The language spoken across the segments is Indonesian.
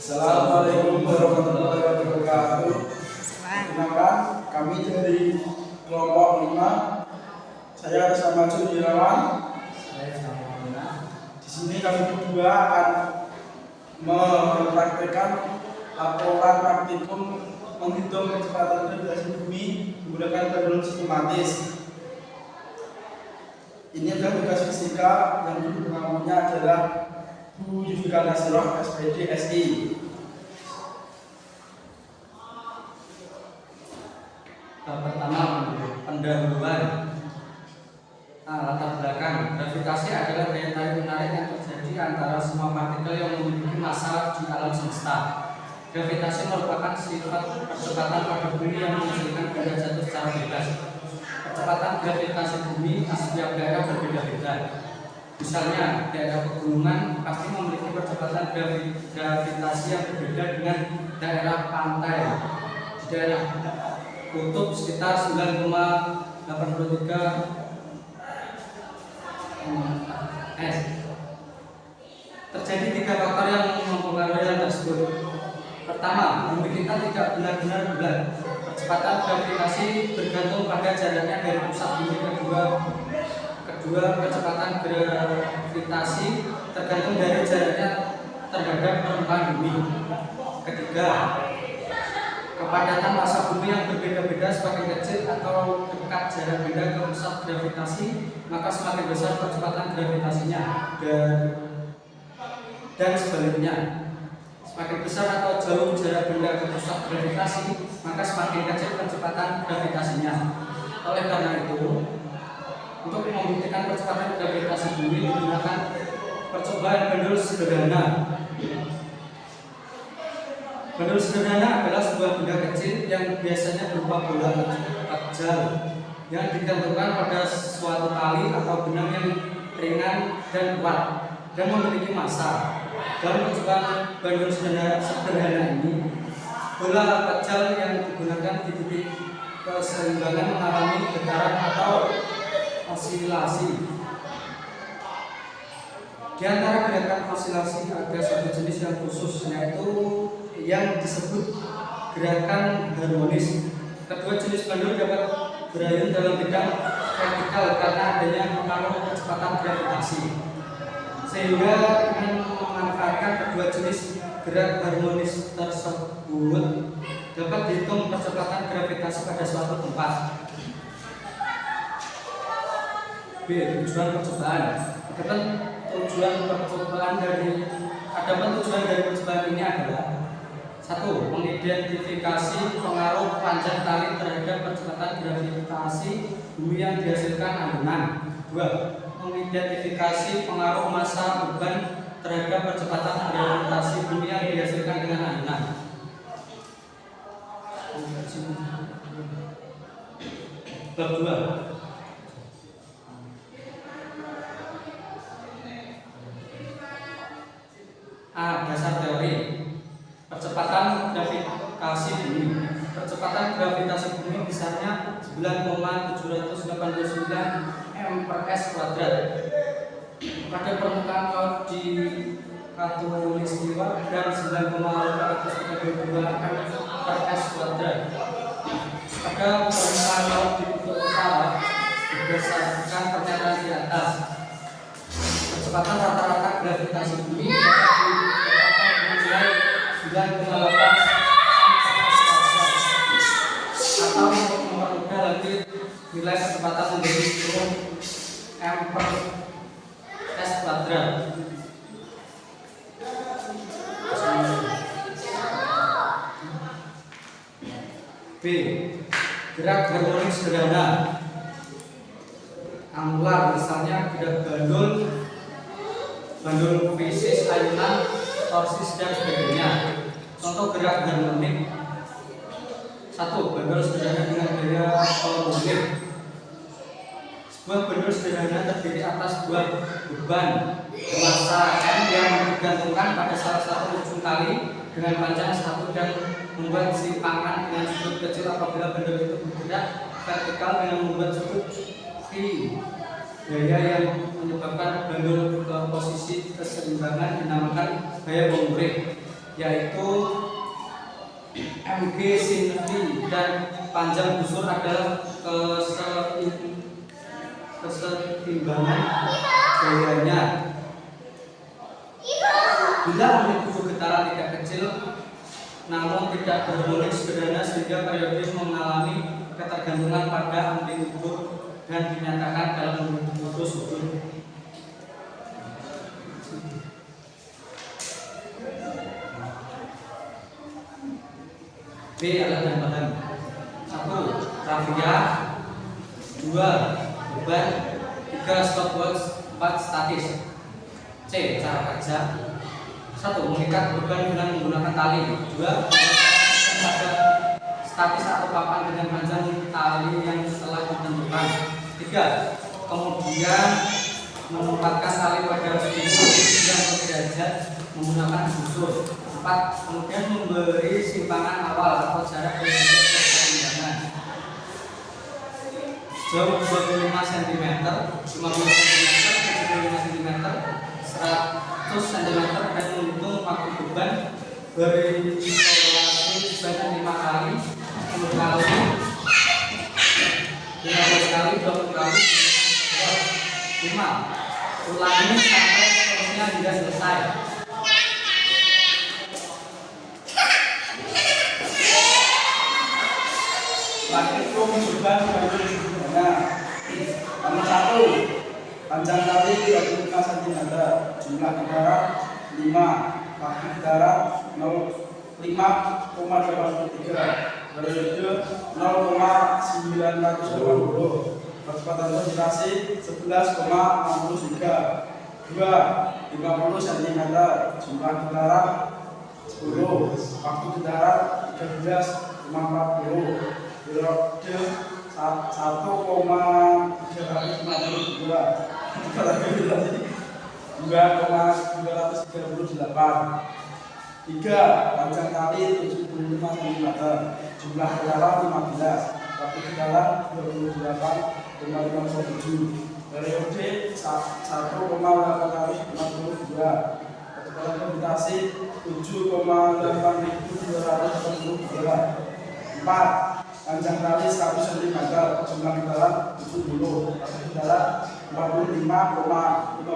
Assalamualaikum warahmatullahi wabarakatuh. Perkenalkan, kami dari kelompok 5. Saya bersama Juniawan. Saya sama Mona. Di sini kami berdua akan mempraktekkan laporan praktikum menghitung kecepatan gravitasi bumi menggunakan pendulum sistematis. Ini adalah tugas fisika yang guru pengamunya adalah Bu Yudhika Nasirah, SPD, SI. Bab pertama, pendahuluan. Latar belakang. Gravitasi adalah daya tarik menarik yang terjadi antara semua partikel yang memiliki massa di alam semesta. Gravitasi merupakan sifat percepatan pada bumi yang menghasilkan benda jatuh secara bebas. Kecepatan gravitasi bumi di setiap daerah berbeda-beda. Misalnya, daerah pegunungan pasti memiliki percepatan gravitasi yang berbeda dengan daerah pantai. Di daerah kutub sekitar 9,83 S. Terjadi 3 faktor yang mempengaruhi hal tersebut. Pertama, bumi kita tidak benar-benar bulat. Percepatan gravitasi bergantung pada jaraknya dari pusat bumi. Kedua, kecepatan gravitasi tergantung dari jaraknya terhadap permukaan bumi. Ketiga, kepadatan massa bumi yang berbeda-beda semakin kecil atau dekat jarak benda ke pusat gravitasi, maka semakin besar percepatan gravitasinya. Dan sebaliknya, semakin besar atau jauh jarak benda ke pusat gravitasi, maka semakin kecil percepatan gravitasinya. Oleh karena itu, untuk membuktikan percepatan gravitasi bumi digunakan percobaan pendul sederhana. Pendul sederhana adalah sebuah benda kecil yang biasanya berupa bola kecil yang digantungkan pada suatu tali atau benang yang ringan dan kuat dan memiliki massa. Dalam percobaan pendul sederhana ini, bola kecil yang digunakan di titik keseimbangan mengalami getaran atau osilasi. Di antara gerakan osilasi ada satu jenis yang khusus, yaitu yang disebut gerakan harmonis. Kedua jenis pendul dapat berayun dalam bidang vertikal karena adanya pengaruh kecepatan gravitasi. Sehingga dengan memanfaatkan kedua jenis gerak harmonis tersebut dapat dihitung percepatan gravitasi pada suatu tempat. B. Tujuan percobaan. Tujuan dari percobaan ini adalah: 1. Mengidentifikasi pengaruh panjang tali terhadap percepatan gravitasi bumi yang dihasilkan alunan. 2. Mengidentifikasi pengaruh massa beban terhadap percepatan gravitasi bumi yang dihasilkan dengan alunan. Bab 2. Dasar teori. Percepatan gravitasi bumi. Percepatan gravitasi bumi besarnya 9,789 m/s². Pada permukaan laut di Khatulistiwa dan 9,432 m/s². Pada permukaan laut di kutub utara berdasarkan pernyataan di atas. Kecepatan rata-rata gravitasi bumi menilai 9,8 atau untuk mempermudah lagi nilai kecepatan menjadi 10 m/s². B. Gerak harmonis sederhana. Angular, misalnya gerak bandul fisis, ayunan, torsis, dan sebagainya. Contoh gerak harmonik. 1. Bandul sederhana dengan gaya harmonik. Sebuah bandul sederhana terdiri atas dua beban massa M yang digantungkan pada salah satu ujung tali dengan panjang 1 dan membuat simpangan dengan sudut kecil apabila bandul itu bergerak vertikal dengan membuat sudut V. Gaya yang menyebabkan bandul ke posisi keseimbangan dinamakan gaya Bohm-Rich. yaitu MG sin V, dan panjang busur adalah kesetimbangan gayanya. Bila amplitudo getaran tidak kecil namun tidak berharmonik sederhana sehingga periode mengalami ketergantungan pada amplitudo dan dinyatakan dalam amplitudo sudut. B. Alat dan bahan. 1. Rafia. 2. Beban. 3. Stopwatch. 4. Statis. C. Cara kerja. 1. Mengikat beban dengan menggunakan tali. 2. Pada statis atau papan dengan panjang tali yang telah ditentukan. 3. Kemudian menempatkan tali pada sudut yang derajat menggunakan busur. 4. Kemudian memberi simpangan awal atau jarak dari pertimbangan. Jauh 25 cm, 50 cm, 75 cm, 100 cm, dan menghitung waktu beban berisolasi sebanyak 5 kali, 10 kali, 15 kali, 20 kali, 5. Ulangi sampai seterusnya hingga selesai. Praktikum beban bagi sederhana. Nomor 1. Panjang tali 25 cm, jumlah getaran 5, waktu getaran 5,83, periode 0,980, kecepatan gravitasi 11,63. 2. 50 cm, jumlah getaran 10, waktu getaran 13,40, periode 1,352, kecepatan gravitasi 2,238. 3. Panjang tali 75 cm, jumlah getaran 15, waktu getaran 28,57, periode 1,852, kecepatan gravitasi 7,8282. 4. Panjang tali 100 cm, jumlah getaran 70, waktu getaran 45,59,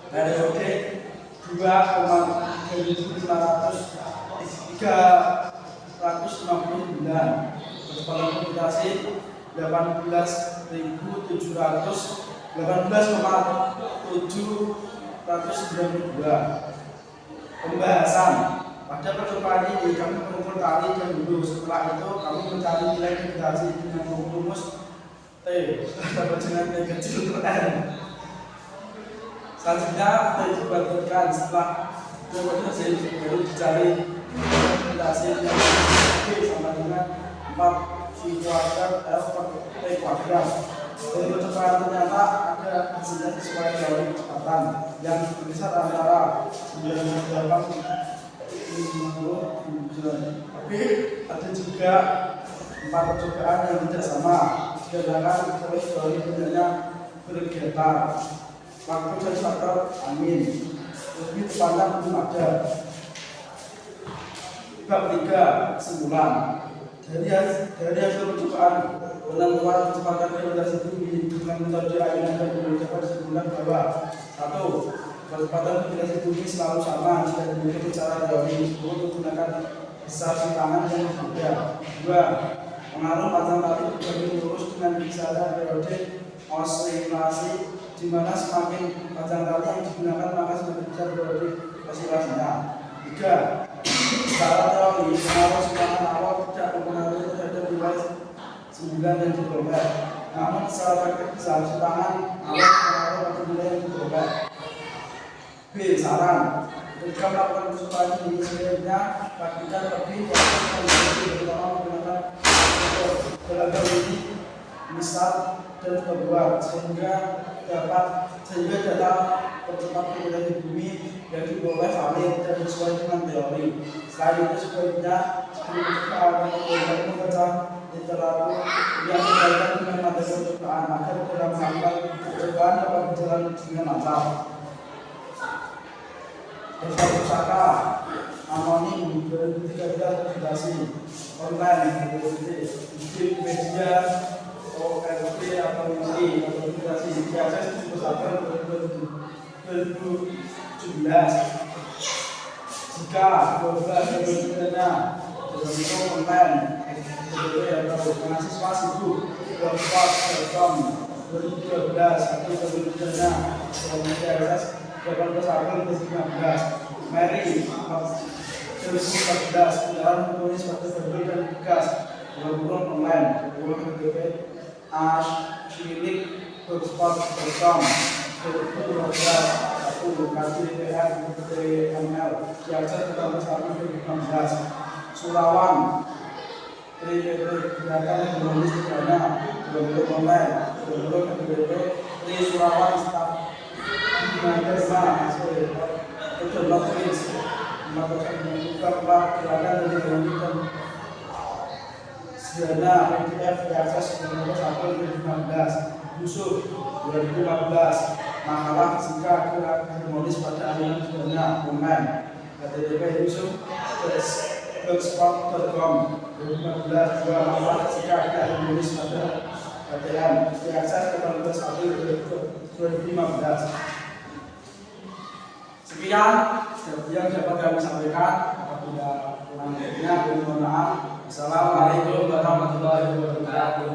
periode 2,359, kecepatan gravitasi 18,792. Pembahasan. Pada percobaan ini kami mengukur tali dan dulu. Setelah itu kami mencari nilai gravitasi dengan rumus T dapat dengan T kecil untuk R. Selanjutnya T dibuatkan setelah gravitasi baru dicari gravitasi yang T sama dengan 4 V kuadrat L per T kuadrat. Dari percobaan ternyata ada hasilnya sesuai teori kecepatan yang berkisar antara 98 tapi ada juga 4 percobaan yang tidak sama, sedangkan terus dari benarnya bergetar. Waktu dan faktor angin lebih tepatnya belum ada. Bab 3. Kesimpulan. Dari hasil percobaan penentuan kecepatan gravitasi bumi dengan metode ayunan dan dapat kesimpulan bahwa 1. Kecepatan gravitasi bumi selalu sama jika dimiliki secara teori menggunakan besar simpangan yang berbeda. 2. Pengaruh panjang tali berbanding lurus dengan kisaran periode oscilasi, di mana semakin panjang tali yang digunakan maka semakin besar periode oscilasinya. 3. Secara teori pengaruh simpangan awal tidak mempengaruhi terhadap nilai 9 yang diperoleh, namun secara praktik besar simpangan awal pengaruh pada nilai yang diperoleh. B. Saran. Ketika melakukan percobaan ini sebaiknya lakukan lebih terutama menggunakan beragam ini misal dan terbuat sehingga data percepatan gravitasi bumi yang diperoleh valid dan sesuai dengan teori. Selain itu sebaiknya sebelum percobaan membaca literatur yang berkaitan dengan materi percobaan agar dalam melakukan percobaan dapat berjalan dengan lancar. Daftar pusaka anonim 2013 publikasi online Wikipedia ORT atau Wiki atau publikasi diakses di pusaka 2017. Jika 12 pidana berbentuk online atau mahasiswa sibuk blogspot.com 2013 atau pidana diakses 18 April 2015. Mary 2014 dalam menulis suatu verbal dan tugas berhubungan online www.ashilik.blogspot.com 2012 Kasih DPR DPR diakses ke tahun 2016. Surawan gerakan menulis pidana berbentuk online Surawan staf Kedua tulis melakukan gerakan dan dilanjutkan Sedana PDF diakses ke 2015. Yusuf 2015 makalah fisika gerakan menulis pada aliran Sedana online http yusuf.blogspot.com 2015 dua makalah fisika gerakan menulis pada ATM diakses ke 18 April 2015. Sekian yang dapat kami sampaikan. Apabila kurang lebihnya, kami mohon maaf. Assalamualaikum warahmatullahi wabarakatuh.